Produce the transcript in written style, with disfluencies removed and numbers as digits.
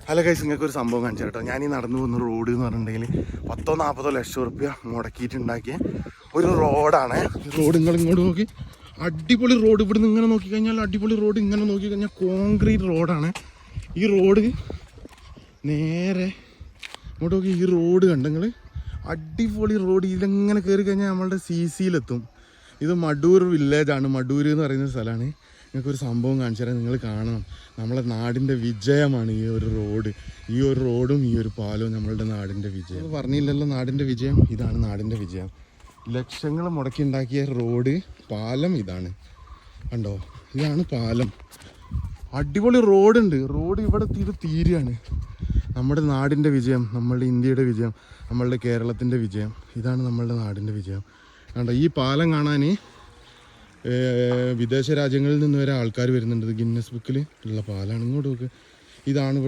Hello guys, നിങ്ങൾക്ക് ഒരു സംഭവം കാണിച്ചു കേട്ടോ. ഞാൻ ഈ നടന്നു പോകുന്ന റോഡ് എന്ന് പറഞ്ഞിട്ടുണ്ടെങ്കിൽ 10-40 ലക്ഷം റുപ്യ മുടക്കിയിട്ടുണ്ടാക്കിയ ഒരു റോഡാണ്. റോഡ് നിങ്ങൾ ഇങ്ങോട്ട് നോക്കി, അടിപൊളി റോഡ്. ഇവിടെ നിന്ന് ഇങ്ങനെ നോക്കിക്കഴിഞ്ഞാൽ അടിപൊളി റോഡ്. ഇങ്ങനെ നോക്കിക്കഴിഞ്ഞാൽ കോൺക്രീറ്റ് റോഡാണ് ഈ റോഡ്. നേരെ ഇങ്ങോട്ട് നോക്കി, ഈ റോഡ് കണ്ടെങ്കിൽ അടിപൊളി റോഡ്. ഇതിലെങ്ങനെ കയറി കഴിഞ്ഞാൽ നമ്മളുടെ CCയിലെത്തും. ഇത് മഡൂർ വില്ലേജാണ്. മഡൂർ എന്ന് പറയുന്ന സ്ഥലമാണ്. നിങ്ങൾക്കൊരു സംഭവം കാണിച്ചു തരാം, നിങ്ങൾ കാണണം. നമ്മളെ നാടിൻ്റെ വിജയമാണ് ഈ ഒരു റോഡ്. ഈ ഒരു റോഡും ഈ ഒരു പാലവും നമ്മളുടെ നാടിൻ്റെ വിജയം. പറഞ്ഞില്ലല്ലോ നാടിൻ്റെ വിജയം. ഇതാണ് നാടിൻ്റെ വിജയം. ലക്ഷങ്ങൾ മുടക്കി ഉണ്ടാക്കിയ റോഡ്, പാലം ഇതാണ്. കണ്ടോ, ഇതാണ് പാലം. അടിപൊളി റോഡുണ്ട്. റോഡ് ഇവിടെ തീരുകയാണ്. നമ്മുടെ നാടിൻ്റെ വിജയം, നമ്മളുടെ ഇന്ത്യയുടെ വിജയം, നമ്മളുടെ കേരളത്തിൻ്റെ വിജയം. ഇതാണ് നമ്മളുടെ നാടിൻ്റെ വിജയം. കണ്ടോ, ഈ പാലം കാണാൻ വിദേശ രാജ്യങ്ങളിൽ നിന്ന് വരെ ആൾക്കാർ വരുന്നുണ്ട്. ഗിന്നസ് ബുക്കിൽ ഉള്ള പാലാണ്. ഇങ്ങോട്ട് നോക്ക്, ഇതാണ് ഇവിടെ